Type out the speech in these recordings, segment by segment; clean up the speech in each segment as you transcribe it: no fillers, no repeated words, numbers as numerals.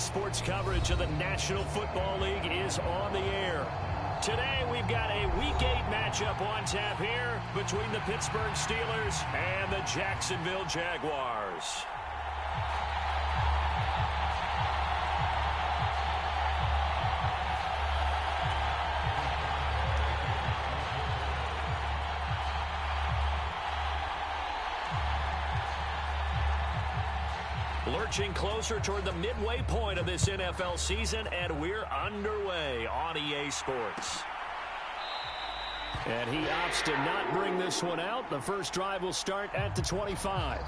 sports coverage of the National Football League is on the air. Today, we've got a Week 8 matchup on tap here between the Pittsburgh Steelers and the Jacksonville Jaguars. Lurching closer toward the midway point of this NFL season, and we're underway on EA Sports. And he opts to not bring this one out. The first drive will start at the 25.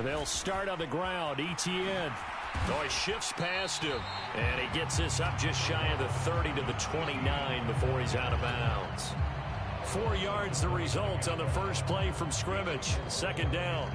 They'll start on the ground. Etienne. Oh, he shifts past him. And he gets this up just shy of the 30 to the 29 before he's out of bounds. 4 yards the result on the first play from scrimmage. Second down.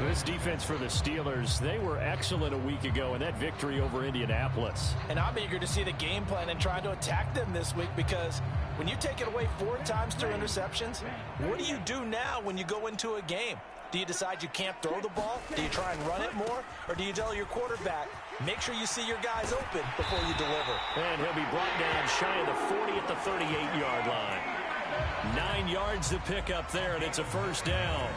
This defense for the Steelers, they were excellent a week ago in that victory over Indianapolis. And I'm eager to see the game plan and try to attack them this week, because when you take it away 4 times through interceptions, what do you do now when you go into a game? Do you decide you can't throw the ball? Do you try and run it more? Or do you tell your quarterback, make sure you see your guys open before you deliver? And he'll be brought down shy of the 40 at the 38-yard line. 9 yards to pick up there, and it's a first down.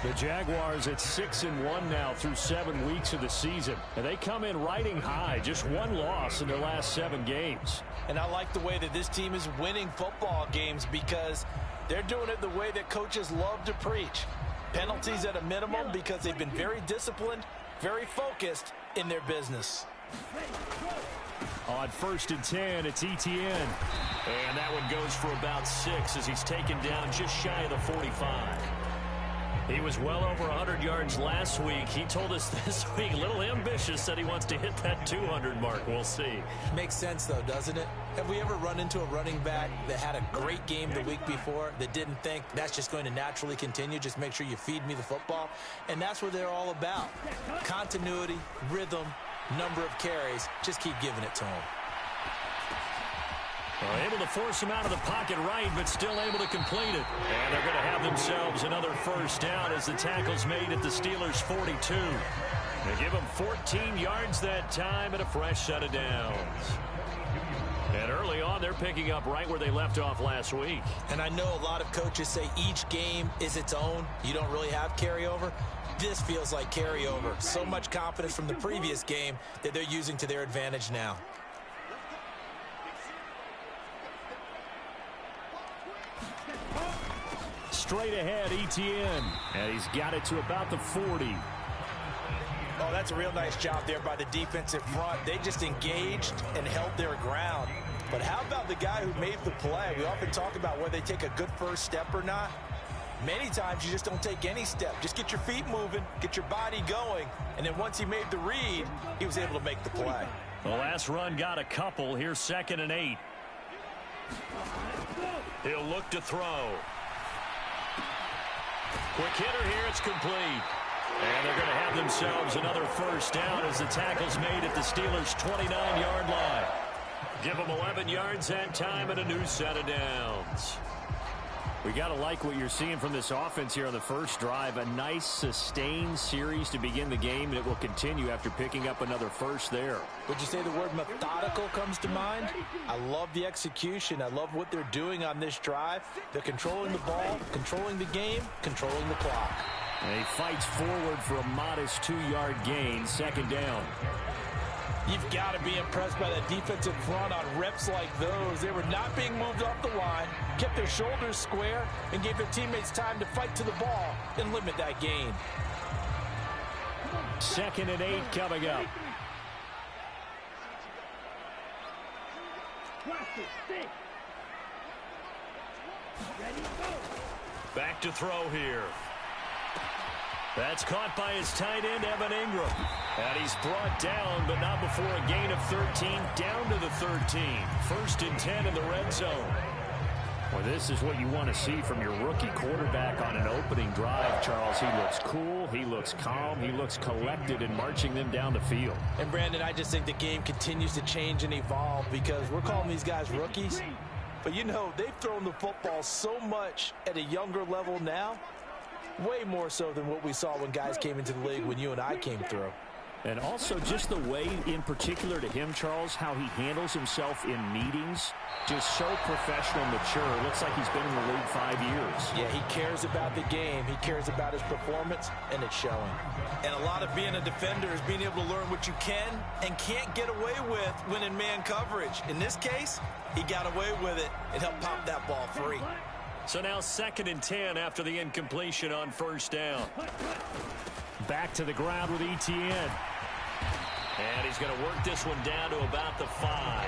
The Jaguars at 6-1 now through 7 weeks of the season. And they come in riding high, just 1 loss in their last 7 games. And I like the way that this team is winning football games, because they're doing it the way that coaches love to preach. Penalties at a minimum, because they've been very disciplined, very focused in their business. On 1st and 10, it's Etienne. And that one goes for about 6 as he's taken down just shy of the 45. He was well over 100 yards last week. He told us this week, a little ambitious, said he wants to hit that 200 mark. We'll see. Makes sense, though, doesn't it? Have we ever run into a running back that had a great game the week before that didn't think that's just going to naturally continue? Just make sure you feed me the football. And that's what they're all about. Continuity, rhythm, number of carries. Just keep giving it to him. Well, able to force him out of the pocket right, but still able to complete it. And they're going to have themselves another first down as the tackle's made at the Steelers' 42. They give them 14 yards that time and a fresh set of downs. And early on, they're picking up right where they left off last week. And I know a lot of coaches say each game is its own. You don't really have carryover. This feels like carryover. So much confidence from the previous game that they're using to their advantage now. Straight ahead, Etienne. And he's got it to about the 40. Oh, that's a real nice job there by the defensive front. They just engaged and held their ground. But how about the guy who made the play? We often talk about whether they take a good first step or not. Many times you just don't take any step. Just get your feet moving, get your body going, and then once he made the read, he was able to make the play. The last run got a couple. Here's 2nd and 8. He'll look to throw. Quick hitter here, it's complete. And they're going to have themselves another first down as the tackle's made at the Steelers' 29-yard line. Give them 11 yards that time and a new set of downs. We got to like what you're seeing from this offense here on the first drive. A nice, sustained series to begin the game, and it will continue after picking up another first there. Would you say the word methodical comes to mind? I love the execution. I love what they're doing on this drive. They're controlling the ball, controlling the game, controlling the clock. And he fights forward for a modest 2-yard gain, 2nd down. You've got to be impressed by that defensive front on reps like those. They were not being moved off the line, kept their shoulders square, and gave their teammates time to fight to the ball and limit that gain. 2nd and 8 coming up. Back to throw here. That's caught by his tight end, Evan Ingram. And he's brought down, but not before a gain of 13, down to the 13. 1st and 10 in the red zone. Well, this is what you want to see from your rookie quarterback on an opening drive, Charles. He looks cool, he looks calm, he looks collected in marching them down the field. And, Brandon, I just think the game continues to change and evolve because we're calling these guys rookies. But, you know, they've thrown the football so much at a younger level now, way more so than what we saw when guys came into the league when you and I came through. And also just the way, in particular to him, Charles, how he handles himself in meetings, just so professional, mature. Looks like he's been in the league 5 years. Yeah, he cares about the game. He cares about his performance, and it's showing. And a lot of being a defender is being able to learn what you can and can't get away with when in man coverage. In this case, he got away with it and helped pop that ball free. So now 2nd and 10 after the incompletion on 1st down. Back to the ground with Etienne. And he's going to work this one down to about the 5.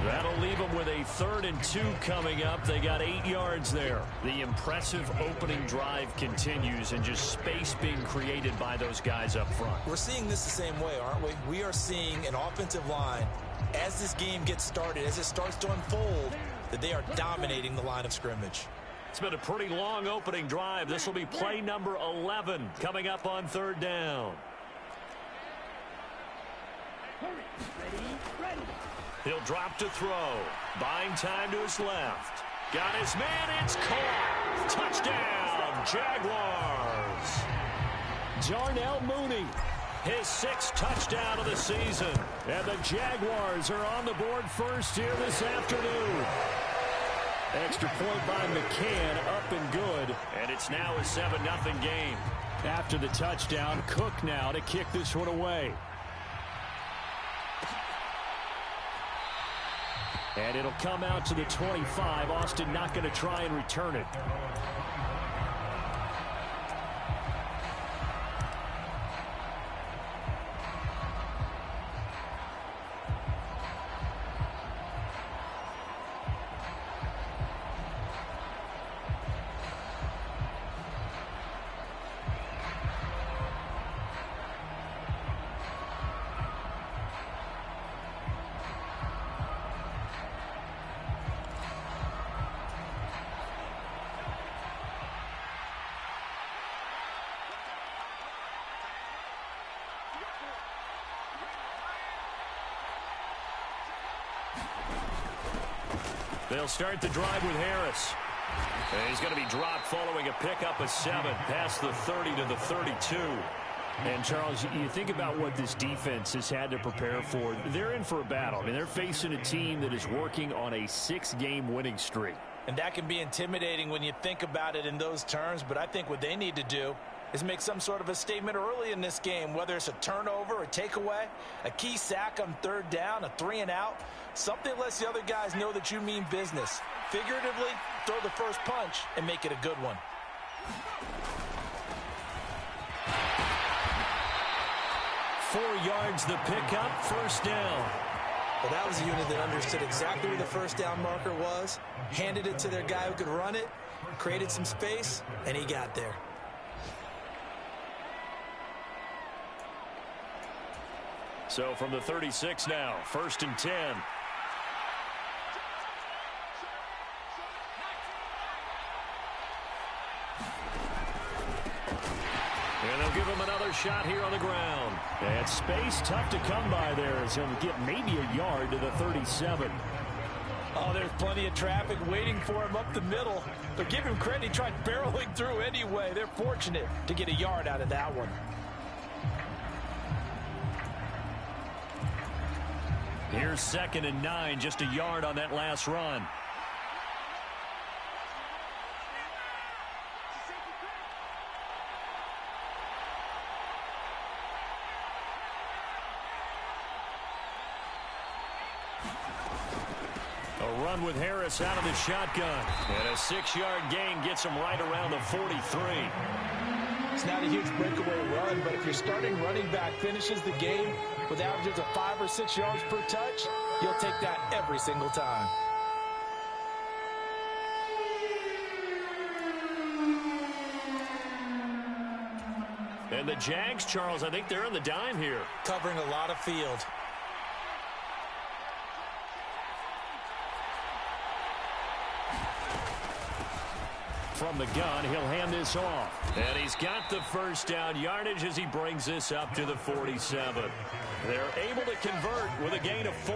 That'll leave him with a 3rd and 2 coming up. They got 8 yards there. The impressive opening drive continues and just space being created by those guys up front. We're seeing this the same way, aren't we? We are seeing an offensive line, as this game gets started, as it starts to unfold, that they are dominating the line of scrimmage. It's been a pretty long opening drive. This will be play number 11 coming up on 3rd down. He'll drop to throw. Buying time to his left. Got his man. It's caught. Touchdown, Jaguars. Darnell Mooney, his 6th touchdown of the season. And the Jaguars are on the board first here this afternoon. Extra point by McCann, up and good. And it's now a 7-0 game. After the touchdown, Cook now to kick this one away. And it'll come out to the 25. Austin not going to try and return it. They'll start the drive with Harris. And he's going to be dropped following a pickup of 7 past the 30 to the 32. And, Charles, you think about what this defense has had to prepare for. They're in for a battle. I mean, they're facing a team that is working on a 6-game winning streak. And that can be intimidating when you think about it in those terms, but I think what they need to do is make some sort of a statement early in this game, whether it's a turnover, a takeaway, a key sack on 3rd down, a 3-and-out, something that lets the other guys know that you mean business. Figuratively, throw the first punch and make it a good one. 4 yards the pickup, 1st down. Well, that was a unit that understood exactly where the 1st down marker was, handed it to their guy who could run it, created some space, and he got there. So from the 36 now, 1st and 10. And they'll give him another shot here on the ground. And space tough to come by there as he'll get maybe a yard to the 37. Oh, there's plenty of traffic waiting for him up the middle. But give him credit, he tried barreling through anyway. They're fortunate to get a yard out of that one. Here's 2nd and 9, just a yard on that last run. A run with Harris out of the shotgun. And a 6-yard gain gets him right around the 43. It's not a huge breakaway run, but if your starting running back finishes the game with averages of 5 or 6 yards per touch, you'll take that every single time. the Jags, Charles, I think they're in the dime here. Covering a lot of field. From the gun, he'll hand this off. And he's got the first down yardage as he brings this up to the 47. They're able to convert with a gain of 4.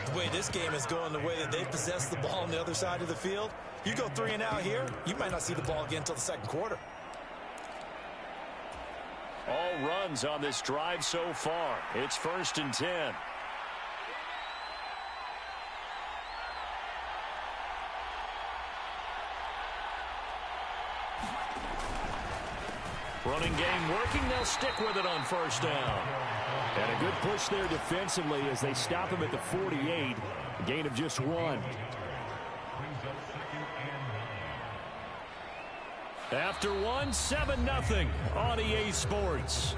The way this game is going, the way that they possess the ball on the other side of the field, you go 3 and out here, you might not see the ball again until the second quarter. All runs on this drive so far. It's 1st and 10. Running game working. They'll stick with it on 1st down. And a good push there defensively as they stop him at the 48. A gain of just 1. After 1, 7-0 on EA Sports.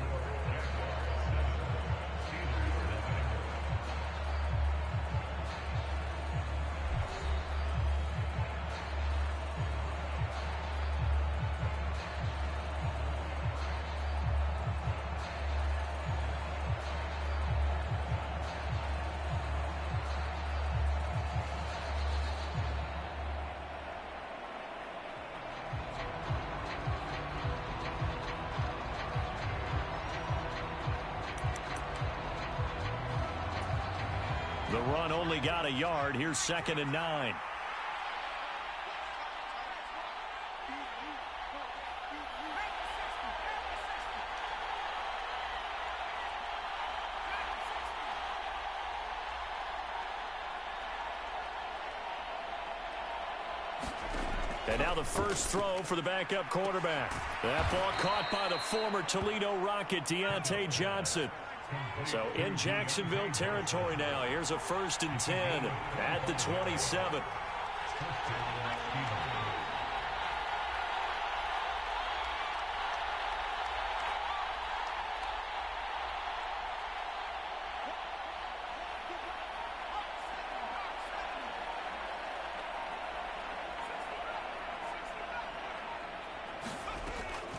The run only got a yard. Here's 2nd and 9. And now the first throw for the backup quarterback. That ball caught by the former Toledo Rocket, Deontay Johnson. So in Jacksonville territory now. Here's a 1st and 10 at the 27.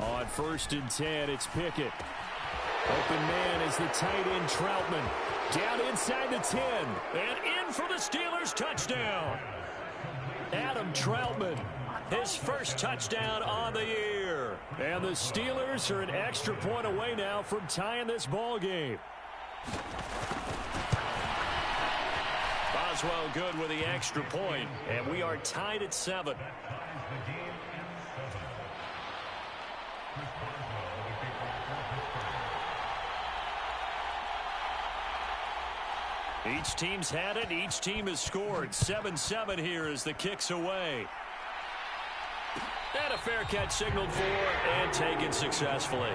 On 1st and 10, it's Pickett. Open man is the tight end Troutman. Down inside the 10. And in for the Steelers touchdown. Adam Troutman, his first touchdown on the year. And the Steelers are an extra point away now from tying this ball game. Boswell good with the extra point. And we are tied at 7. Each team's had it. Each team has scored. 7-7 here as the kick's away. And a fair catch signaled for and taken successfully.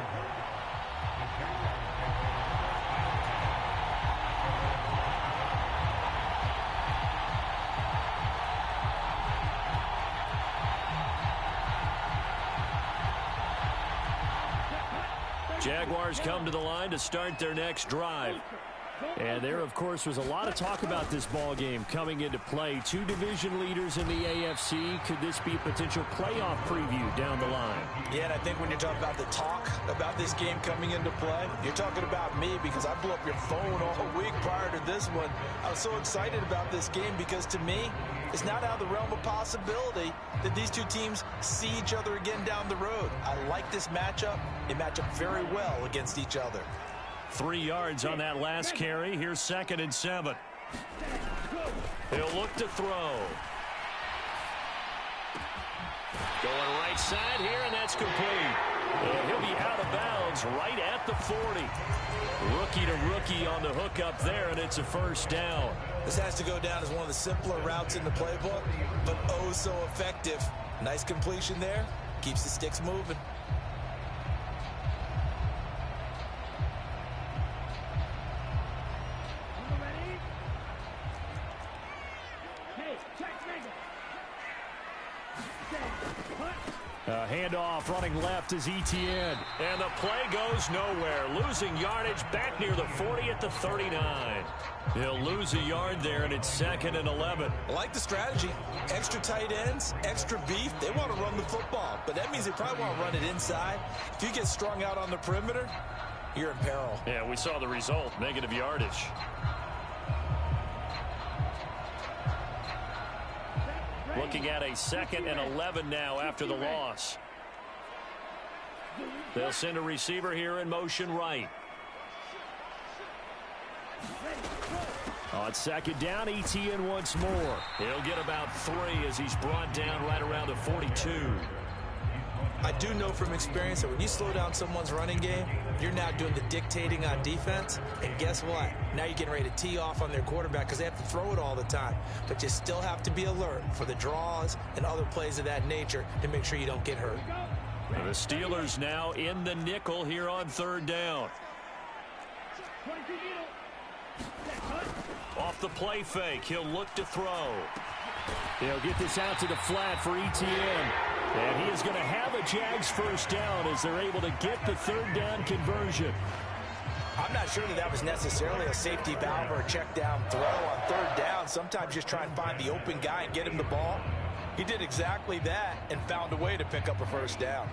Jaguars come to the line to start their next drive. And there, of course, was a lot of talk about this ball game coming into play. 2 division leaders in the AFC. Could this be a potential playoff preview down the line? Yeah, and I think when you're talking about the talk about this game coming into play, you're talking about me because I blew up your phone all week prior to this one. I was so excited about this game because to me, it's not out of the realm of possibility that these two teams see each other again down the road. I like this matchup. They match up very well against each other. 3 yards on that last carry. Here's 2nd and 7. He'll look to throw. Going right side here, and that's complete. And he'll be out of bounds right at the 40. Rookie to rookie on the hook up there, and it's a 1st down. This has to go down as one of the simpler routes in the playbook, but oh so effective. Nice completion there. Keeps the sticks moving. Handoff running left is Etienne. And the play goes nowhere. Losing yardage back near the 40 at the 39. He'll lose a yard there, and it's 2nd and 11. I like the strategy. Extra tight ends, extra beef. They want to run the football, but that means they probably want to run it inside. If you get strung out on the perimeter, you're in peril. Yeah, we saw the result, negative yardage. Looking at a 2nd and 11 now after the loss. They'll send a receiver here in motion right. On 2nd down, Etienne once more. He'll get about 3 as he's brought down right around the 42. I do know from experience that when you slow down someone's running game, you're now doing the dictating on defense. And guess what? Now you're getting ready to tee off on their quarterback because they have to throw it all the time. But you still have to be alert for the draws and other plays of that nature to make sure you don't get hurt. And the Steelers now in the nickel here on 3rd down. Off the play fake, he'll look to throw. He'll get this out to the flat for Etienne. And he is going to have a Jags 1st down as they're able to get the 3rd down conversion. I'm not sure that was necessarily a safety valve or a check down throw on 3rd down. Sometimes just try and find the open guy and get him the ball. He did exactly that and found a way to pick up a 1st down.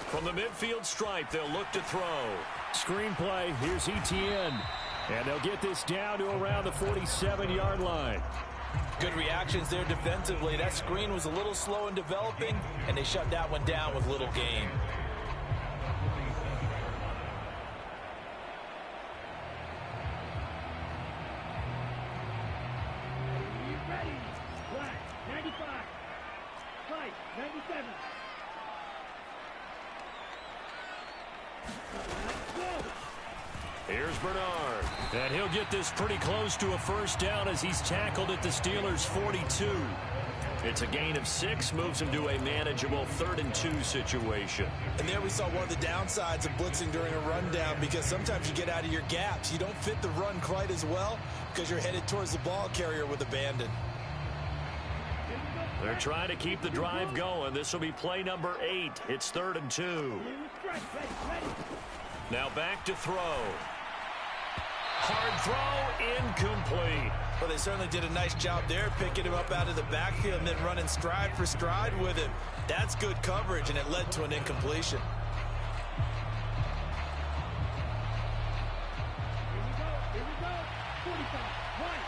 From the midfield stripe, they'll look to throw. Screen play, here's Etienne. And they'll get this down to around the 47-yard line. Good reactions there defensively. That screen was a little slow in developing, and they shut that one down with little gain. Ready. Black, 95. White, 97. Here's Bernard. And he'll get this pretty close to a 1st down as he's tackled at the Steelers' 42. It's a gain of 6, moves him to a manageable 3rd and 2 situation. And there we saw one of the downsides of blitzing during a rundown, because sometimes you get out of your gaps. You don't fit the run quite as well because you're headed towards the ball carrier with abandon. They're trying to keep the drive going. This will be play number 8. It's 3rd and 2. Now back to throw. Hard throw, incomplete. Well, they certainly did a nice job there, picking him up out of the backfield and then running stride for stride with him. That's good coverage, and it led to an incompletion. Here we go. 45, white.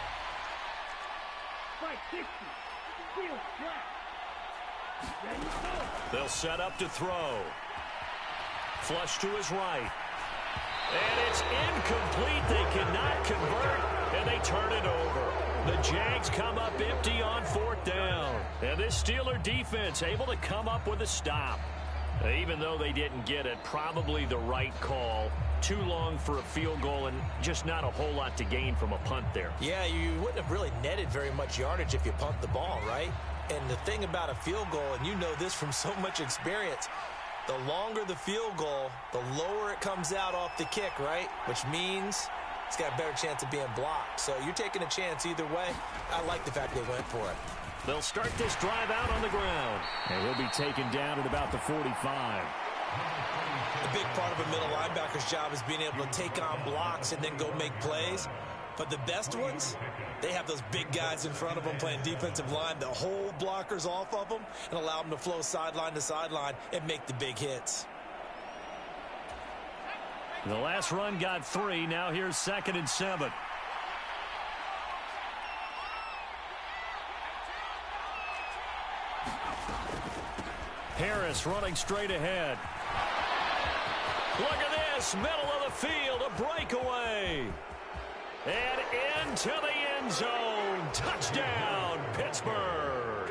White, 60. Steel, black. Ready, go. They'll set up to throw. Flush to his right. And it's incomplete. They cannot convert, and they turn it over. The Jags come up empty on 4th down. And this Steeler defense able to come up with a stop. Even though they didn't get it, probably the right call. Too long for a field goal and just not a whole lot to gain from a punt there. Yeah, you wouldn't have really netted very much yardage if you punt the ball, right? And the thing about a field goal, and you know this from so much experience, the longer the field goal, the lower it comes out off the kick, right? Which means it's got a better chance of being blocked. So you're taking a chance either way. I like the fact they went for it. They'll start this drive out on the ground. And he'll be taken down at about the 45. A big part of a middle linebacker's job is being able to take on blocks and then go make plays. But the best ones, they have those big guys in front of them playing defensive line that hold blockers off of them and allow them to flow sideline to sideline and make the big hits. The last run got 3. Now here's 2nd and 7. Harris running straight ahead. Look at this, middle of the field, a breakaway. And into the end zone. Touchdown, Pittsburgh.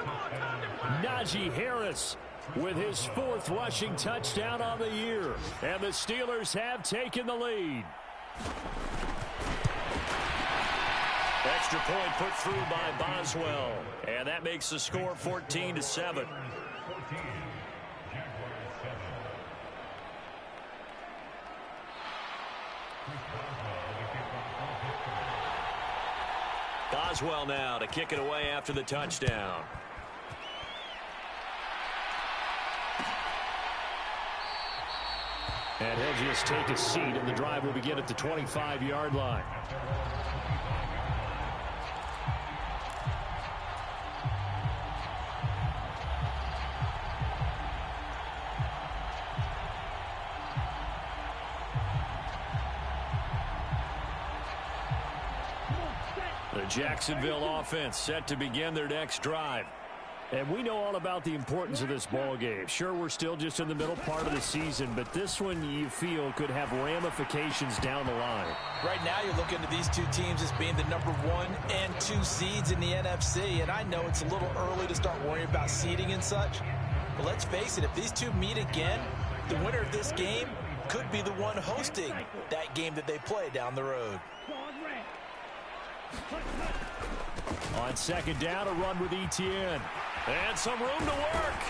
Najee Harris with his 4th rushing touchdown on the year. And the Steelers have taken the lead. Extra point put through by Boswell. And that makes the score 14-7. Boswell now to kick it away after the touchdown. And he'll just take a seat, and the drive will begin at the 25-yard line. The Jacksonville offense set to begin their next drive. And we know all about the importance of this ball game. Sure, we're still just in the middle part of the season, but this one you feel could have ramifications down the line. Right now you're looking at these two teams as being the number 1 and 2 seeds in the NFC, and I know it's a little early to start worrying about seeding and such, but let's face it, if these two meet again, the winner of this game could be the one hosting that game that they play down the road. On second down, a run with Etienne. And some room to work.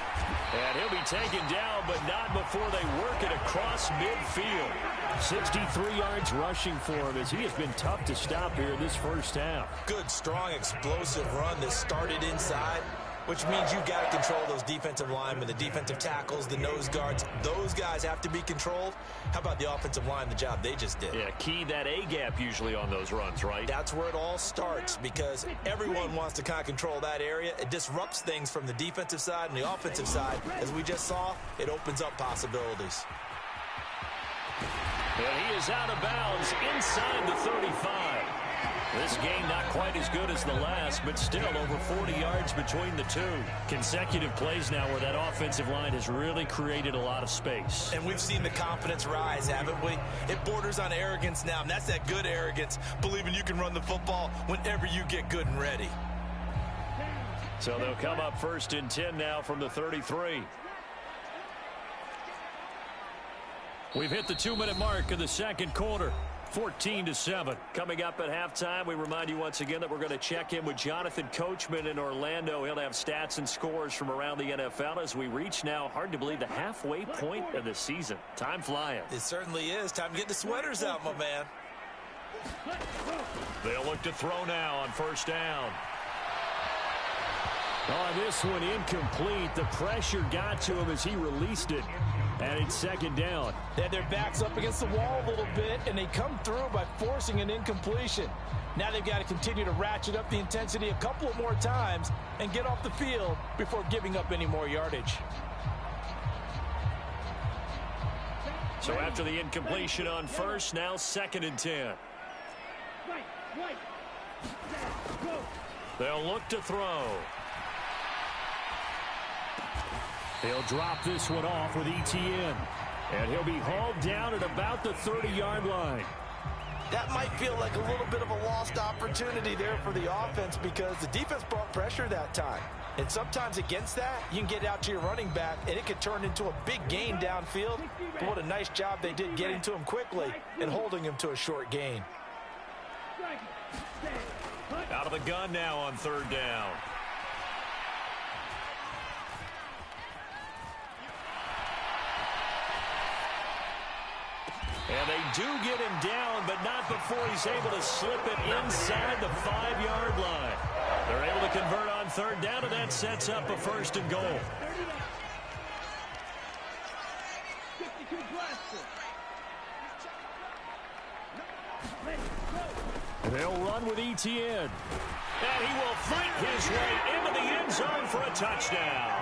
And he'll be taken down, but not before they work it across midfield. 63 yards rushing for him as he has been tough to stop here in this first half. Good, strong, explosive run that started inside, which means you've got to control those defensive linemen, the defensive tackles, the nose guards. Those guys have to be controlled. How about the offensive line, the job they just did? Yeah, key that A-gap usually on those runs, right? That's where it all starts because everyone wants to kind of control that area. It disrupts things from the defensive side and the offensive side. As we just saw, it opens up possibilities. And he is out of bounds inside the 35. This game not quite as good as the last, but still over 40 yards between the two. Consecutive plays now where that offensive line has really created a lot of space. And we've seen the confidence rise, haven't we? It borders on arrogance now, and that's that good arrogance, believing you can run the football whenever you get good and ready. So they'll come up 1st and 10 now from the 33. We've hit the 2-minute mark of the second quarter. 14-7. Coming up at halftime, we remind you once again that we're going to check in with Jonathan Coachman in Orlando. He'll have stats and scores from around the NFL as we reach now, hard to believe, the halfway point of the season. Time flying. It certainly is. Time to get the sweaters out, my man. They'll look to throw now on 1st down. On this one, incomplete. The pressure got to him as he released it. And it's 2nd down. They had their backs up against the wall a little bit, and they come through by forcing an incompletion. Now they've got to continue to ratchet up the intensity a couple of more times and get off the field before giving up any more yardage. So after the incompletion on 1st, now 2nd and 10. They'll look to throw. They'll drop this one off with Etienne. And he'll be hauled down at about the 30-yard line. That might feel like a little bit of a lost opportunity there for the offense because the defense brought pressure that time. And sometimes against that, you can get out to your running back, and it could turn into a big gain downfield. But what a nice job they did getting to him quickly and holding him to a short gain. Out of the gun now on 3rd down. And they do get him down, but not before he's able to slip it inside the 5-yard line. They're able to convert on 3rd down, and that sets up a 1st and goal. They'll run with Etienne. And he will fight his way into the end zone for a touchdown.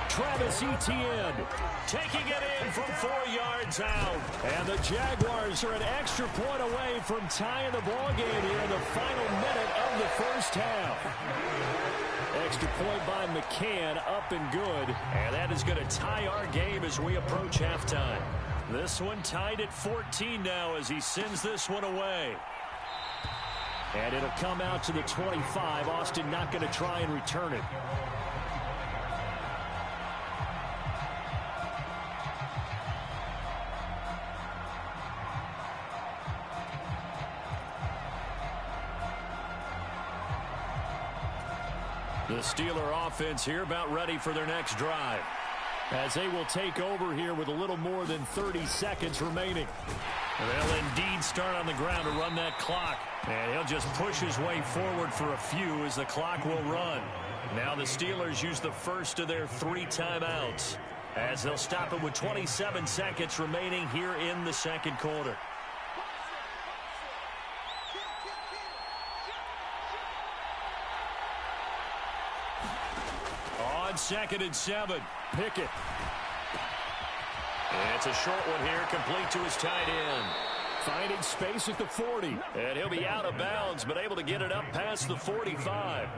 Travis Etienne taking it in from 4 yards out. And the Jaguars are an extra point away from tying the ball game here in the final minute of the first half. Extra point by McCann, up and good. And that is going to tie our game as we approach halftime. This one tied at 14 now as he sends this one away. And it'll come out to the 25. Austin not going to try and return it. The Steeler offense here about ready for their next drive, as they will take over here with a little more than 30 seconds remaining. They'll indeed start on the ground to run that clock. And he'll just push his way forward for a few as the clock will run. Now the Steelers use the first of their 3 timeouts as they'll stop it with 27 seconds remaining here in the second quarter. On 2nd and 7, Pickett. And it's a short one here, complete to his tight end. Finding space at the 40. And he'll be out of bounds, but able to get it up past the 45.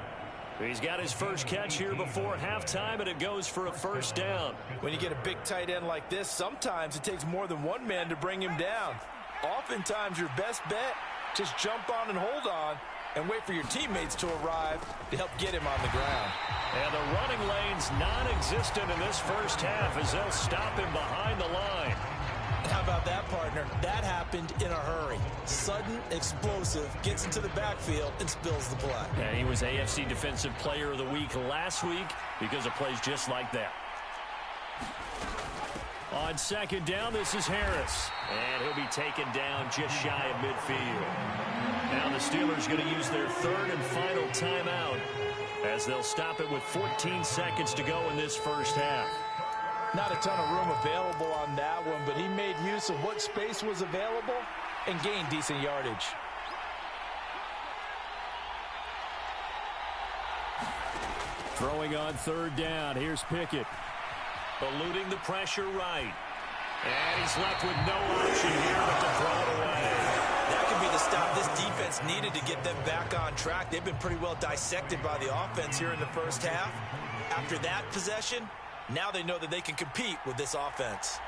He's got his first catch here before halftime, and it goes for a first down. When you get a big tight end like this, sometimes it takes more than one man to bring him down. Oftentimes, your best bet, just jump on and hold on and wait for your teammates to arrive to help get him on the ground. And the running lane's non-existent in this first half as they'll stop him behind the line. How about that, partner? That happened in a hurry. Sudden, explosive, gets into the backfield and spills the play. And he was AFC Defensive Player of the Week last week because of plays just like that. On 2nd down, this is Harris. And he'll be taken down just shy of midfield. Now the Steelers going to use their 3rd and final timeout as they'll stop it with 14 seconds to go in this first half. Not a ton of room available on that one, but he made use of what space was available and gained decent yardage. Throwing on 3rd down, here's Pickett. Eluding the pressure right. And he's left with no option here but to throw it away. That could be the stop this defense needed to get them back on track. They've been pretty well dissected by the offense here in the first half. After that possession, now they know that they can compete with this offense.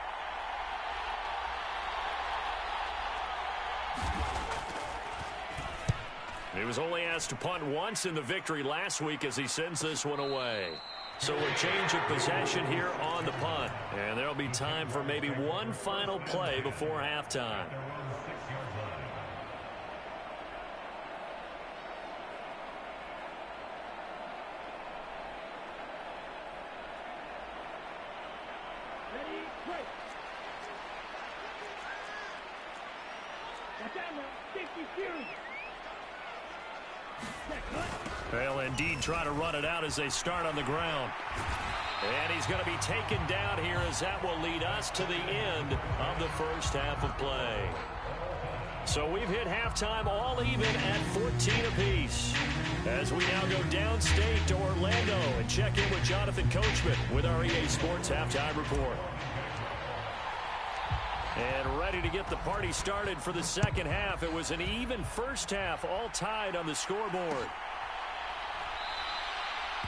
He was only asked to punt once in the victory last week as he sends this one away. So a change of possession here on the punt. And there'll be time for maybe one final play before halftime. Ready, break. Got that one. 50 series. They'll indeed try to run it out as they start on the ground. And he's going to be taken down here as that will lead us to the end of the first half of play. So we've hit halftime all even at 14 apiece. As we now go downstate to Orlando and check in with Jonathan Coachman with our EA Sports Halftime Report. And ready to get the party started for the second half. It was an even first half, all tied on the scoreboard.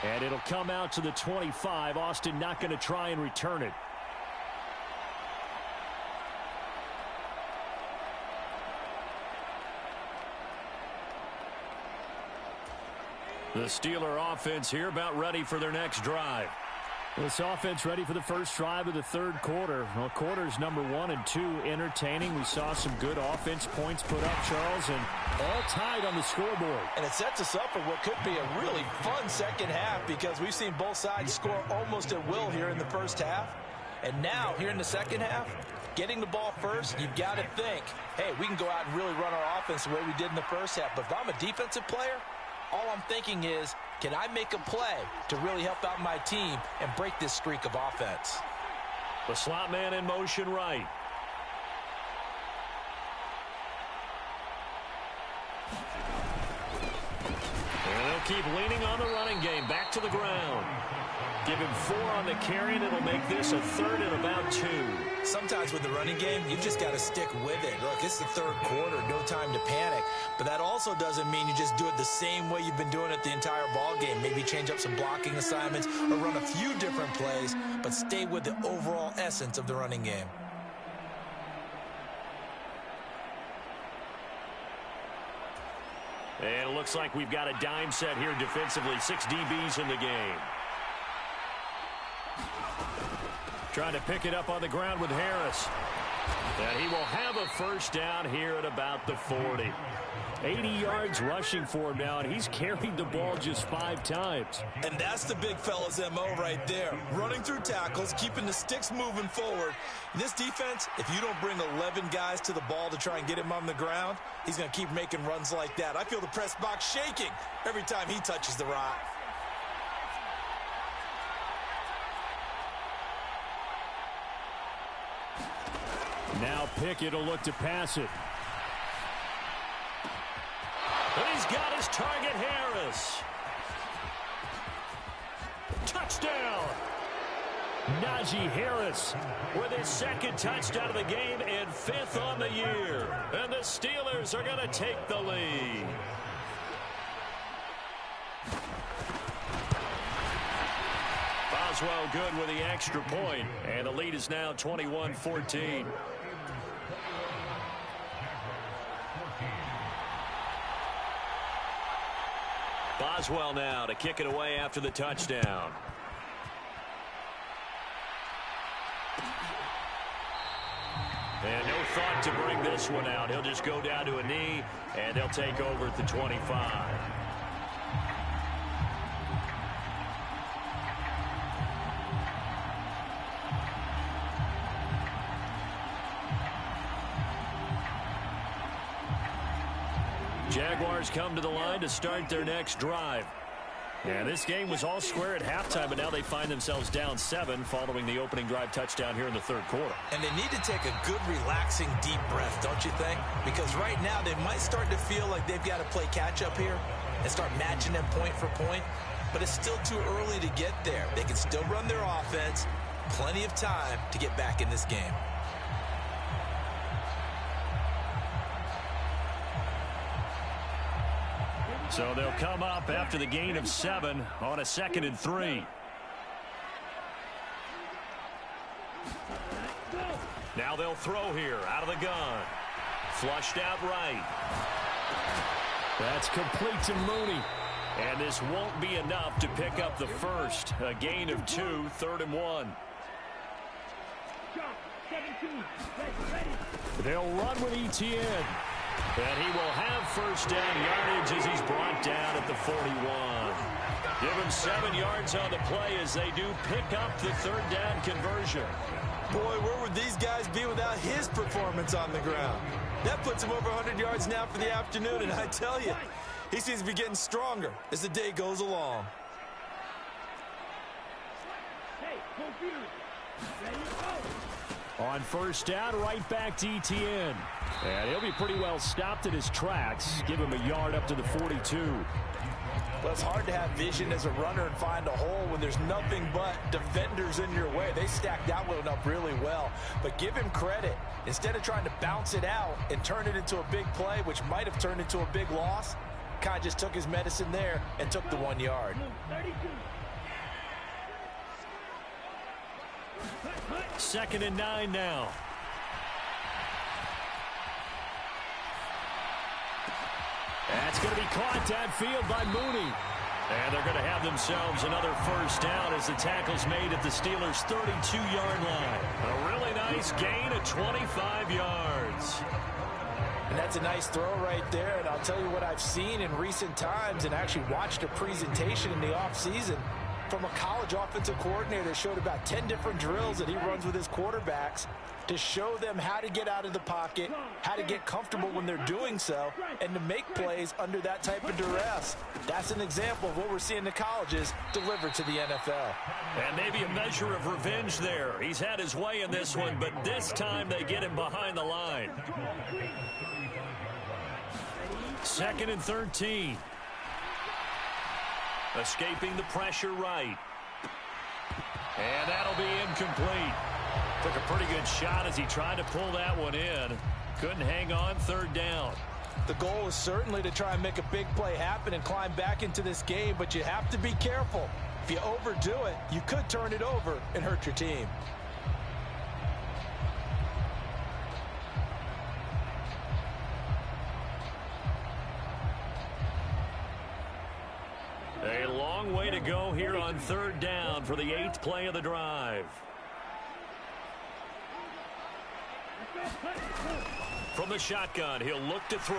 And it'll come out to the 25. Austin not going to try and return it. The Steeler offense here about ready for their next drive. This offense ready for the first drive of the third quarter. Well, quarters number 1 and 2 entertaining. We saw some good offense points put up, Charles, and all tied on the scoreboard. And it sets us up for what could be a really fun second half because we've seen both sides score almost at will here in the first half. And now, here in the second half, getting the ball first, you've got to think, hey, we can go out and really run our offense the way we did in the first half. But if I'm a defensive player, all I'm thinking is, can I make a play to really help out my team and break this streak of offense? The slot man in motion right. And they'll keep leaning on the running game. Back to the ground. Give him 4 on the carry, and it'll make this a 3rd and about 2. Sometimes with the running game, you've just got to stick with it. Look, it's the third quarter, no time to panic. But that also doesn't mean you just do it the same way you've been doing it the entire ball game. Maybe change up some blocking assignments or run a few different plays, but stay with the overall essence of the running game. And it looks like we've got a dime set here defensively. 6 DBs in the game. Trying to pick it up on the ground with Harris. And he will have a first down here at about the 40. 80 yards rushing for him now, and he's carried the ball just 5 times. And that's the big fella's MO right there. Running through tackles, keeping the sticks moving forward. In this defense, if you don't bring 11 guys to the ball to try and get him on the ground, he's going to keep making runs like that. I feel the press box shaking every time he touches the rock. Now Pickett will look to pass it. And he's got his target, Harris. Touchdown. Najee Harris with his second touchdown of the game and 5th on the year. And the Steelers are going to take the lead. Boswell good with the extra point, and the lead is now 21-14. Boswell now to kick it away after the touchdown. And no thought to bring this one out. He'll just go down to a knee, and they'll take over at the 25. Jaguars come to the line to start their next drive. And this game was all square at halftime, but now they find themselves down 7 following the opening drive touchdown here in the 3rd quarter. And they need to take a good, relaxing, deep breath, don't you think? Because right now they might start to feel like they've got to play catch-up here and start matching them point for point. But it's still too early to get there. They can still run their offense. Plenty of time to get back in this game. So they'll come up after the gain of 7 on a 2nd and 3. Now they'll throw here out of the gun. Flushed out right. That's complete to Mooney. And this won't be enough to pick up the first. A gain of 2, 3rd and 1. They'll run with Etienne. And he will have first down yardage as he's brought down at the 41. Give him 7 yards on the play as they do pick up the 3rd down conversion. Boy, where would these guys be without his performance on the ground? That puts him over 100 yards now for the afternoon, and I tell you, he seems to be getting stronger as the day goes along. Hey, confused. Ready, go. On first down, right back to Etienne. And he'll be pretty well stopped in his tracks. Give him a yard up to the 42. Well, it's hard to have vision as a runner and find a hole when there's nothing but defenders in your way. They stacked that one up really well. But give him credit. Instead of trying to bounce it out and turn it into a big play, which might have turned into a big loss, kind of just took his medicine there and took the 1 yard. 32. 2nd and 9 now. That's going to be caught downfield by Mooney. And they're going to have themselves another first down as the tackle's made at the Steelers' 32-yard line. A really nice gain of 25 yards. And that's a nice throw right there. And I'll tell you what I've seen in recent times and actually watched a presentation in the offseason from a college offensive coordinator that showed about 10 different drills that he runs with his quarterbacks to show them how to get out of the pocket, how to get comfortable when they're doing so, and to make plays under that type of duress. That's an example of what we're seeing the colleges deliver to the NFL. And maybe a measure of revenge there. He's had his way in this one, but this time they get him behind the line. 2nd and 13. Escaping the pressure right. And that'll be incomplete. Took a pretty good shot as he tried to pull that one in. Couldn't hang on 3rd down. The goal is certainly to try and make a big play happen and climb back into this game, but you have to be careful. If you overdo it, you could turn it over and hurt your team. A long way to go here on 3rd down for the 8th play of the drive. From the shotgun, he'll look to throw.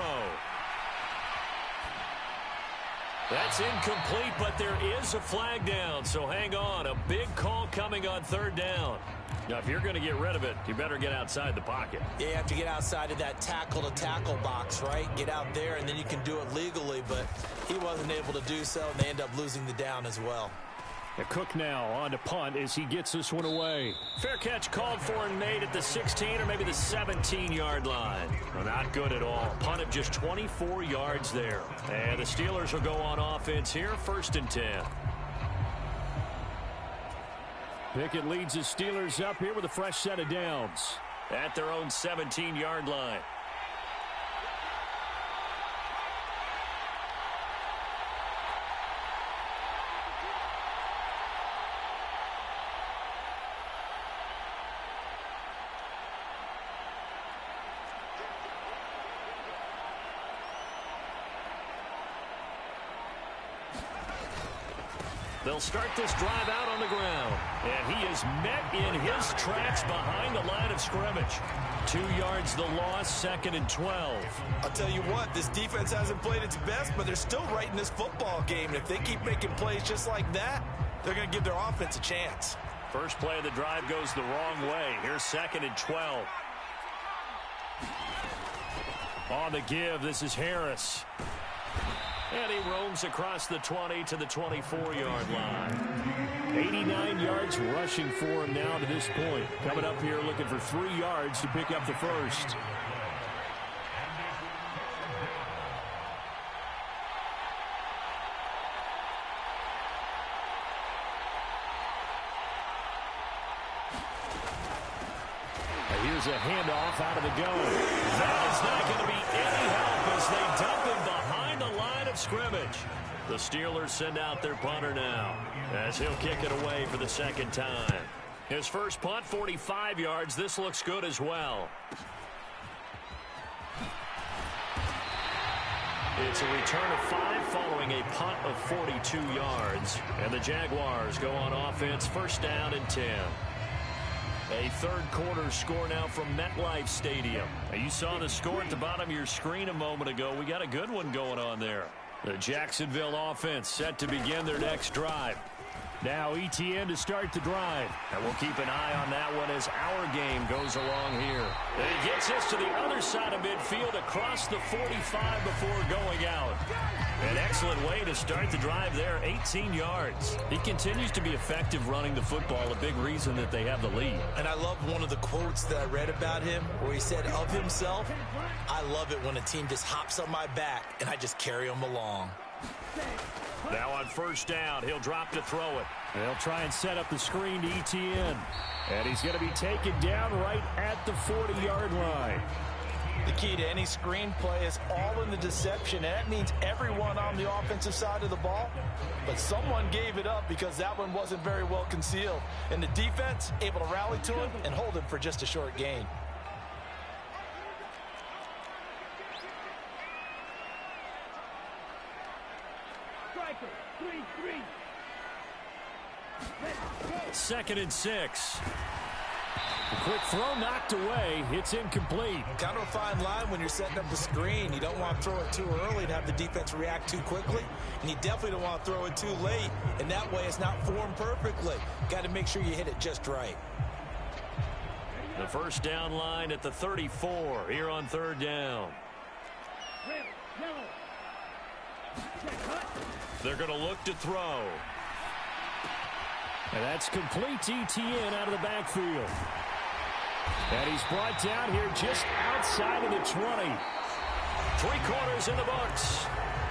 That's incomplete, but there is a flag down, so hang on. A big call coming on third down. Now, if you're going to get rid of it, you better get outside the pocket. Yeah, you have to get outside of that tackle-to-tackle box, right? Get out there, and then you can do it legally, but he wasn't able to do so, and they end up losing the down as well. Cook now on to punt as he gets this one away. Fair catch called for and made at the 16 or maybe the 17-yard line. Well, not good at all. Punt of just 24 yards there. And the Steelers will go on offense here, 1st and 10. Pickett leads the Steelers up here with a fresh set of downs. At their own 17-yard line. They'll start this drive out on the ground. And he is met in his tracks behind the line of scrimmage. 2 yards the loss, 2nd and 12. I'll tell you what, this defense hasn't played its best, but they're still right in this football game. And if they keep making plays just like that, they're going to give their offense a chance. First play of the drive goes the wrong way. Here's 2nd and 12. On the give, this is Harris. And he roams across the 20 to the 24-yard line. 89 yards rushing for him now to this point. Coming up here looking for 3 yards to pick up the first. Here's a handoff out of the gun. That is not going to be any help as they dump him behind the line of scrimmage. The Steelers send out their punter now as he'll kick it away for the 2nd time. His first punt, 45 yards. This looks good as well. It's a return of 5 following a punt of 42 yards. And the Jaguars go on offense, 1st down and 10. A third-quarter score now from MetLife Stadium. You saw the score at the bottom of your screen a moment ago. We got a good one going on there. The Jacksonville offense set to begin their next drive. Now ETN to start the drive. And we'll keep an eye on that one as our game goes along here. And he gets this to the other side of midfield across the 45 before going out. An excellent way to start the drive there, 18 yards. He continues to be effective running the football, a big reason that they have the lead. And I love one of the quotes that I read about him where he said of himself, I love it when a team just hops on my back and I just carry them along. Now on 1st down, he'll drop to throw it. They'll try and set up the screen to ETN. And he's going to be taken down right at the 40-yard line. The key to any screen play is all in the deception, and that means everyone on the offensive side of the ball. But someone gave it up because that one wasn't very well concealed. And the defense able to rally to him and hold him for just a short gain. Striker, 3-3. 2nd and 6. A quick throw knocked away. It's incomplete. Kind of a fine line when you're setting up the screen. You don't want to throw it too early and have the defense react too quickly. And you definitely don't want to throw it too late. And that way it's not formed perfectly. Got to make sure you hit it just right. The 1st down line at the 34 here on 3rd down. They're going to look to throw. And that's complete to ETN out of the backfield. And he's brought down here just outside of the 20. 3 quarters in the books.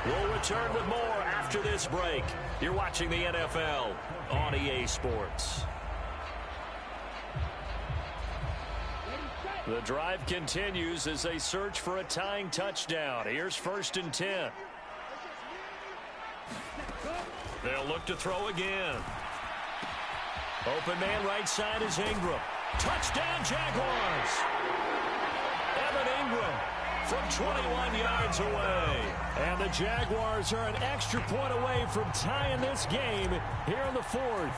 We'll return with more after this break. You're watching the NFL on EA Sports. The drive continues as they search for a tying touchdown. Here's 1st and 10. They'll look to throw again. Open man right side is Ingram. Touchdown Jaguars. Evan Ingram from 21 yards away. And the Jaguars are an extra point away from tying this game here in the 4th.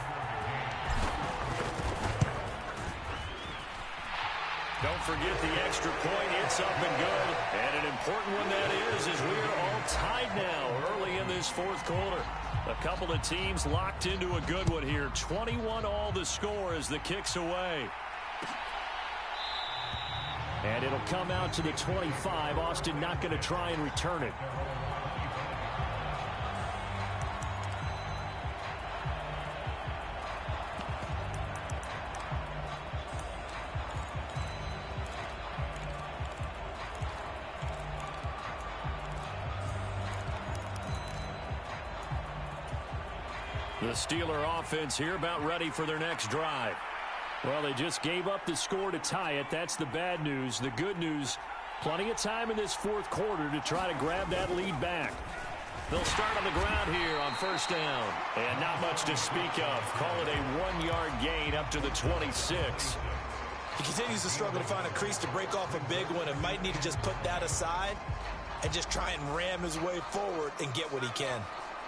No don't forget the extra point. It's up and good. And an important one that is as we are all tied now early in this fourth quarter. A couple of teams locked into a good one here. 21 all the score as the kick's away. And it'll come out to the 25. Austin not going to try and return it. The Steeler offense here about ready for their next drive. Well, they just gave up the score to tie it. That's the bad news. The good news, plenty of time in this fourth quarter to try to grab that lead back. They'll start on the ground here on first down. And not much to speak of. Call it a 1-yard gain up to the 26. He continues to struggle to find a crease to break off a big one and might need to just put that aside and just try and ram his way forward and get what he can.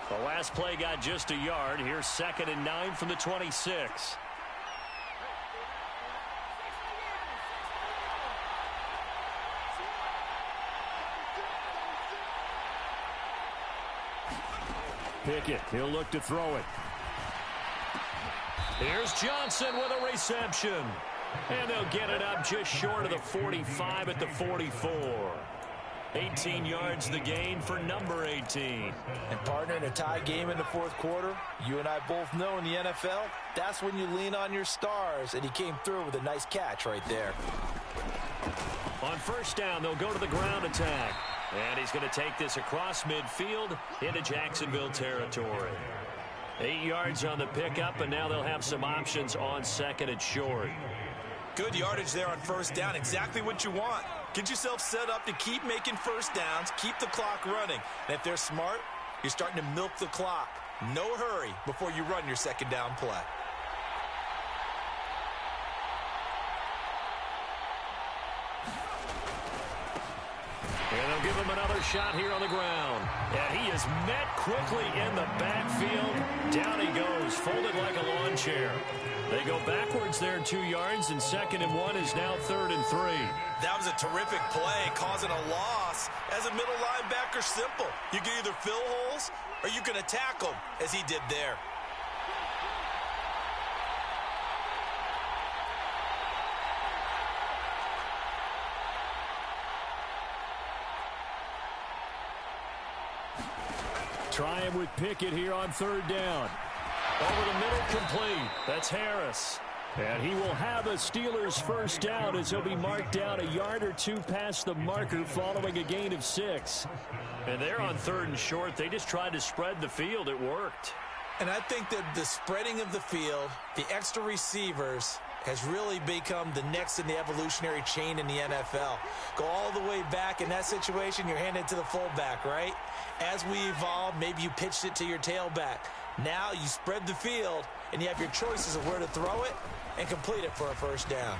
The last play got just a yard. Here's 2nd and 9 from the 26. Pickett, he'll look to throw it. Here's Johnson with a reception. And they'll get it up just short of the 45 at the 44. 18 yards the gain for number 18. And partner, in a tie game in the fourth quarter, you and I both know in the NFL, that's when you lean on your stars, and he came through with a nice catch right there. On first down, they'll go to the ground attack. And he's going to take this across midfield into Jacksonville territory. 8 yards on the pickup, and now they'll have some options on 2nd and short. Good yardage there on first down. Exactly what you want. Get yourself set up to keep making first downs, keep the clock running. And if they're smart, you're starting to milk the clock. No hurry before you run your 2nd down play. And they'll give him another shot here on the ground. And he is met quickly in the backfield. Down he goes, folded like a lawn chair. They go backwards there 2 yards, and 2nd and 1 is now 3rd and 3. That was a terrific play, causing a loss. As a middle linebacker, simple. You can either fill holes or you can attack them, as he did there. Trying with Pickett here on 3rd down. Over the middle, complete. That's Harris. And he will have a Steelers first down as he'll be marked down a yard or two past the marker following a gain of 6. And they're on 3rd and short. They just tried to spread the field. It worked. And I think that the spreading of the field, the extra receivers, has really become the next in the evolutionary chain in the NFL. Go all the way back in that situation, you're handed to the fullback, right? As we evolve, maybe you pitched it to your tailback. Now you spread the field, and you have your choices of where to throw it and complete it for a first down.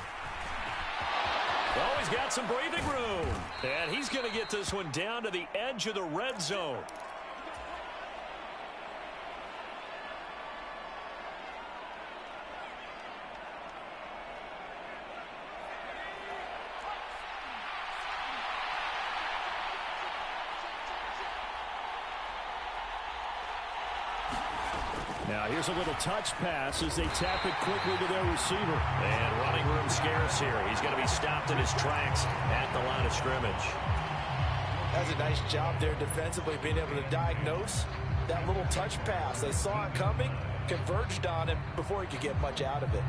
Oh, he's got some breathing room. And he's going to get this one down to the edge of the red zone. Now here's a little touch pass as they tap it quickly to their receiver. And running room scarce here. He's going to be stopped in his tracks at the line of scrimmage. That's a nice job there defensively, being able to diagnose that little touch pass. They saw it coming, converged on him before he could get much out of it.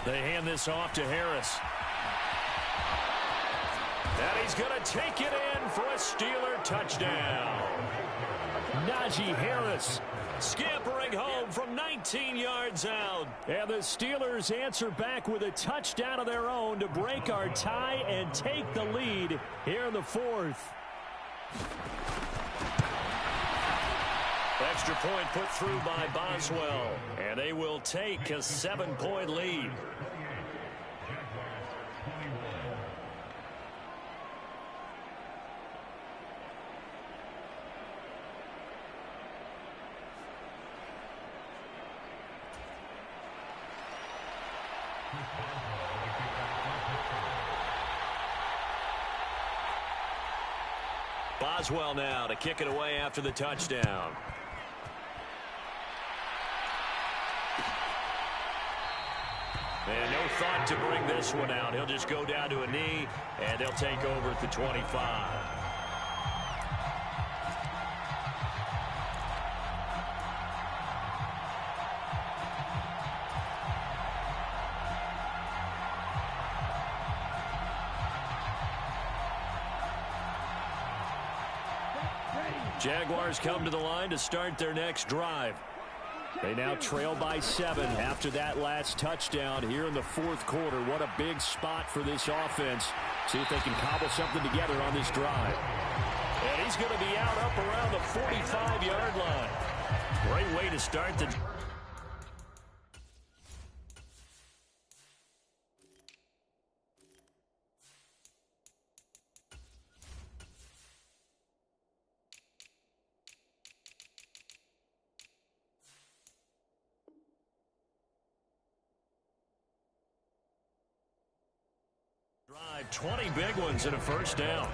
They hand this off to Harris. And he's going to take it in for a Steeler touchdown. Najee Harris scampering home from 19 yards out. And the Steelers answer back with a touchdown of their own to break our tie and take the lead here in the fourth. Extra point put through by Boswell, and they will take a 7-point lead. Boswell now to kick it away after the touchdown. And no thought to bring this one out. He'll just go down to a knee, and they'll take over at the 25. Jaguars come to the line to start their next drive. They now trail by 7 after that last touchdown here in the fourth quarter. What a big spot for this offense. See if they can cobble something together on this drive. And he's going to be out up around the 45-yard line. Great way to start the drive. 20 big ones and a first down.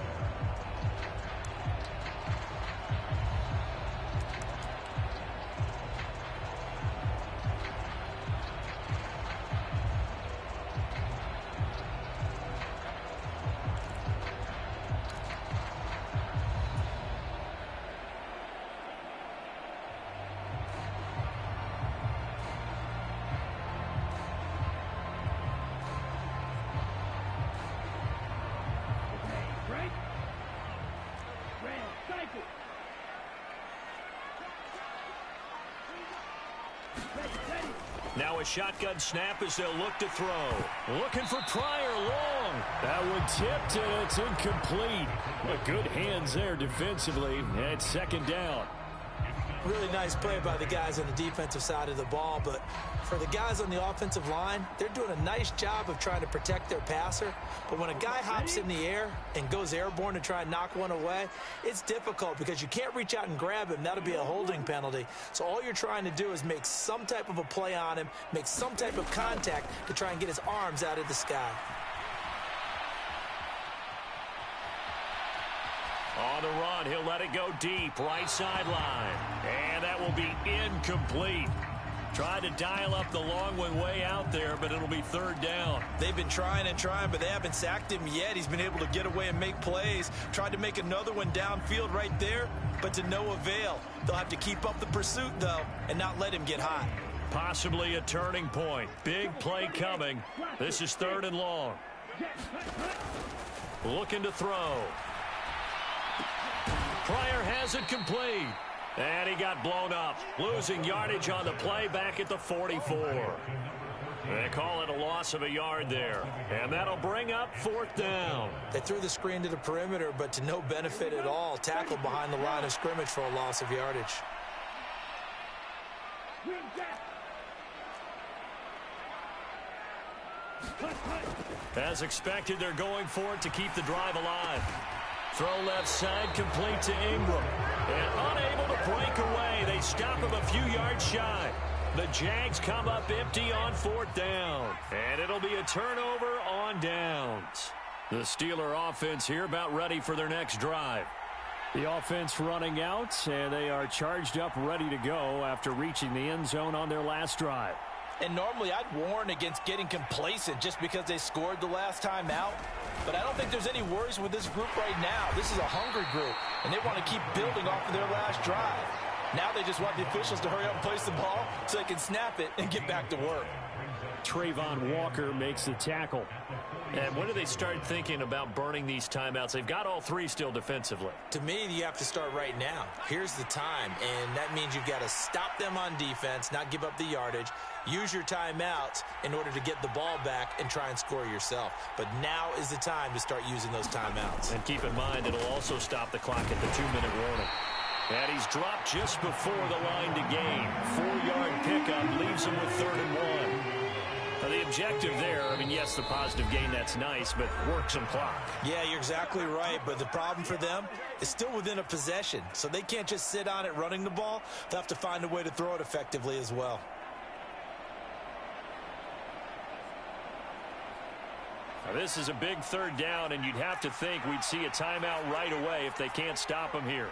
Now a shotgun snap as they'll look to throw. Looking for Pryor long. That one tipped, and it's incomplete. But good hands there defensively. And second down. Really nice play by the guys on the defensive side of the ball, but for the guys on the offensive line, they're doing a nice job of trying to protect their passer. But when a guy hops in the air and goes airborne to try and knock one away, it's difficult because you can't reach out and grab him. That'll be a holding penalty. So all you're trying to do is make some type of a play on him, make some type of contact to try and get his arms out of the sky. On the run, he'll let it go deep, right sideline. And that will be incomplete. Tried to dial up the long one way out there, but it'll be third down. They've been trying and trying, but they haven't sacked him yet. He's been able to get away and make plays. Tried to make another one downfield right there, but to no avail. They'll have to keep up the pursuit, though, and not let him get hot. Possibly a turning point. Big play coming. This is third and long. Looking to throw. Pryor has it complete. And he got blown up. Losing yardage on the play back at the 44. They call it a loss of a yard there. And that'll bring up fourth down. They threw the screen to the perimeter, but to no benefit at all. Tackled behind the line of scrimmage for a loss of yardage. As expected, they're going for it to keep the drive alive. Throw left side, complete to Ingram. And unable to break away. They stop him a few yards shy. The Jags come up empty on fourth down. And it'll be a turnover on downs. The Steeler offense here about ready for their next drive. The offense running out, and they are charged up, ready to go after reaching the end zone on their last drive. And normally I'd warn against getting complacent just because they scored the last time out. But I don't think there's any worries with this group right now. This is a hungry group, and they want to keep building off of their last drive. Now they just want the officials to hurry up and place the ball so they can snap it and get back to work. Trayvon Walker makes the tackle. And when do they start thinking about burning these timeouts? They've got all three still defensively. To me, you have to start right now. Here's the time, and that means you've got to stop them on defense, not give up the yardage, use your timeouts in order to get the ball back and try and score yourself. But now is the time to start using those timeouts. And keep in mind, it'll also stop the clock at the 2-minute warning. And he's dropped just before the line to gain. 4-yard pickup leaves him with 3rd and 1. Now, the objective there, I mean, yes, the positive gain, that's nice, but work some clock. Yeah, you're exactly right, but the problem for them is still within a possession, so they can't just sit on it running the ball. They'll have to find a way to throw it effectively as well. Now, this is a big 3rd down, and you'd have to think we'd see a timeout right away if they can't stop him here.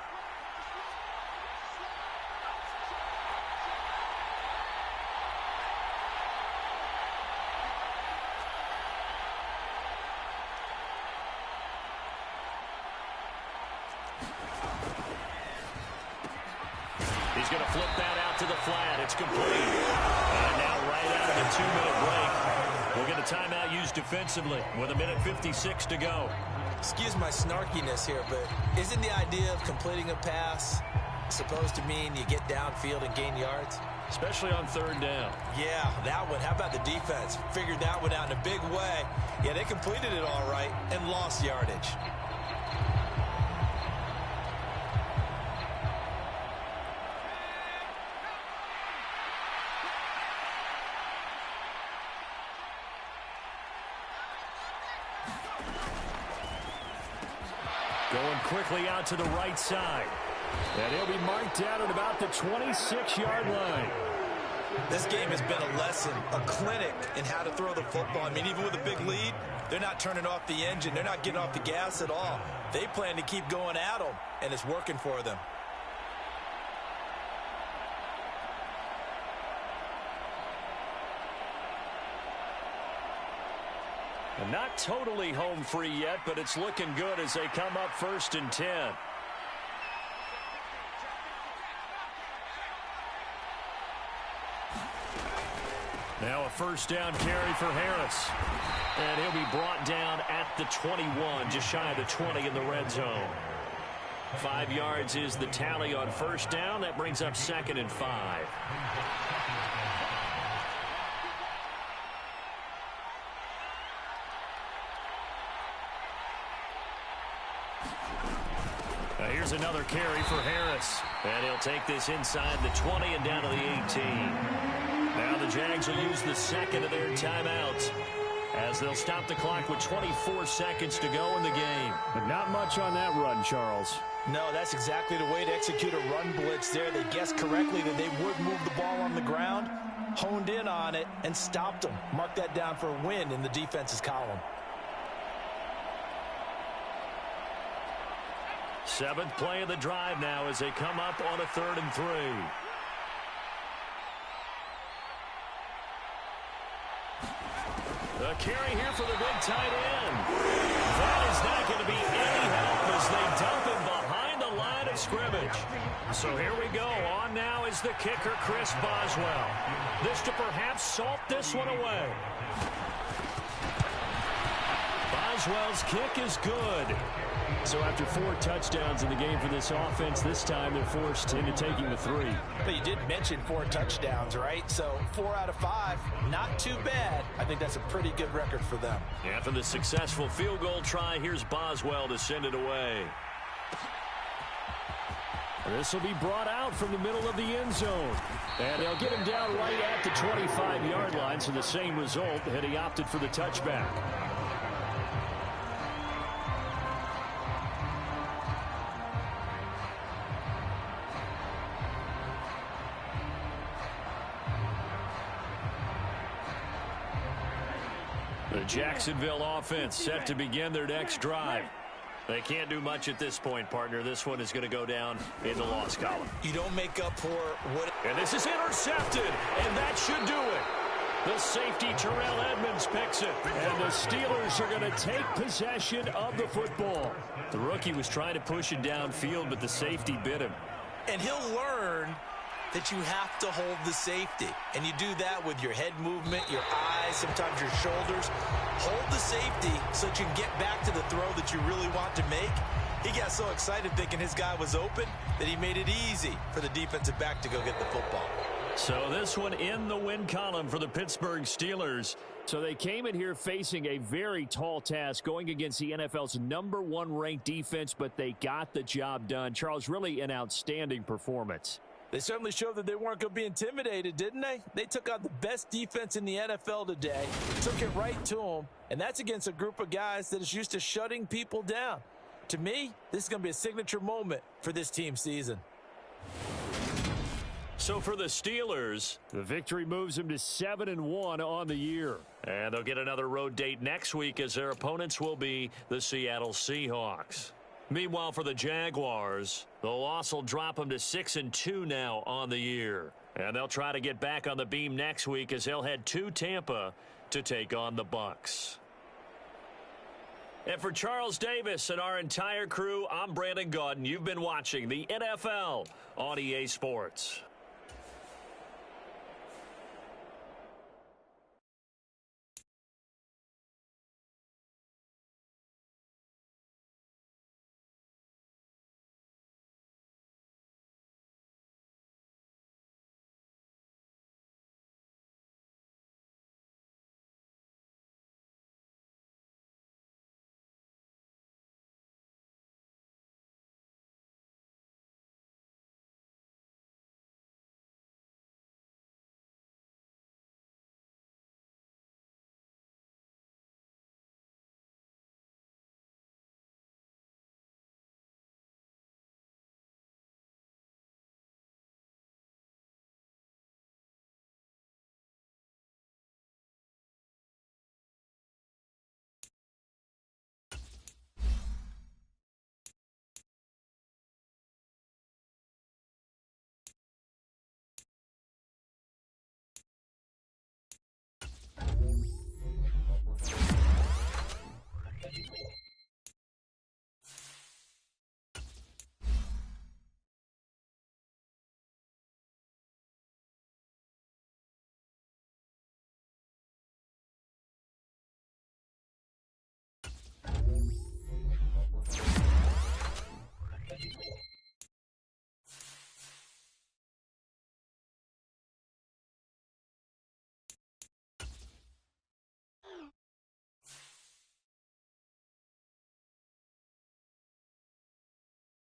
He's going to flip that out to the flat. It's complete. And now right out of the 2-minute break, we'll get a timeout used defensively with 1:56 to go. Excuse my snarkiness here, but isn't the idea of completing a pass supposed to mean you get downfield and gain yards? Especially on 3rd down. Yeah, that one. How about the defense? Figured that one out in a big way. Yeah, they completed it all right and lost yardage. Going quickly out to the right side. And he'll be marked down at about the 26-yard line. This game has been a lesson, a clinic in how to throw the football. I mean, even with a big lead, they're not turning off the engine. They're not getting off the gas at all. They plan to keep going at them, and it's working for them. And not totally home free yet, but it's looking good as they come up 1st and 10. Now a 1st down carry for Harris. And he'll be brought down at the 21, just shy of the 20 in the red zone. 5 yards is the tally on 1st down. That brings up 2nd and 5. Here's another carry for Harris. And he'll take this inside the 20 and down to the 18. Now the Jags will use the 2nd of their timeouts as they'll stop the clock with 24 seconds to go in the game. But not much on that run, Charles. No, that's exactly the way to execute a run blitz there. They guessed correctly that they would move the ball on the ground, honed in on it, and stopped them. Mark that down for a win in the defense's column. 7th play of the drive now as they come up on a 3rd and 3. The carry here for the big tight end. That is not going to be any help as they dump him behind the line of scrimmage. So here we go. On now is the kicker, Chris Boswell. This to perhaps salt this one away. Boswell's kick is good. So after 4 touchdowns in the game for this offense, this time they're forced into taking the 3. But you did mention 4 touchdowns, right? So 4 out of 5, not too bad. I think that's a pretty good record for them. After the successful field goal try, here's Boswell to send it away. This will be brought out from the middle of the end zone. And they'll get him down right at the 25-yard line, so the same result had he opted for the touchback. The Jacksonville offense set to begin their next drive. They can't do much at this point, partner. This one is going to go down in the loss column. You don't make up for what... And this is intercepted, and that should do it. The safety, Terrell Edmonds, picks it. And the Steelers are going to take possession of the football. The rookie was trying to push it downfield, but the safety bit him. And he'll learn that you have to hold the safety. And you do that with your head movement, your eyes, sometimes your shoulders. Hold the safety so that you can get back to the throw that you really want to make. He got so excited thinking his guy was open that he made it easy for the defensive back to go get the football. So this one in the win column for the Pittsburgh Steelers. So they came in here facing a very tall task going against the NFL's #1 ranked defense, but they got the job done. Charles, really an outstanding performance. They certainly showed that they weren't going to be intimidated, didn't they? They took out the best defense in the NFL today, took it right to them, and that's against a group of guys that is used to shutting people down. To me, this is going to be a signature moment for this team season. So for the Steelers, the victory moves them to 7-1 on the year. And they'll get another road date next week as their opponents will be the Seattle Seahawks. Meanwhile, for the Jaguars, the loss will drop them to 6-2 now on the year. And they'll try to get back on the beam next week as they'll head to Tampa to take on the Bucs. And for Charles Davis and our entire crew, I'm Brandon Gaudin. You've been watching the NFL on EA Sports.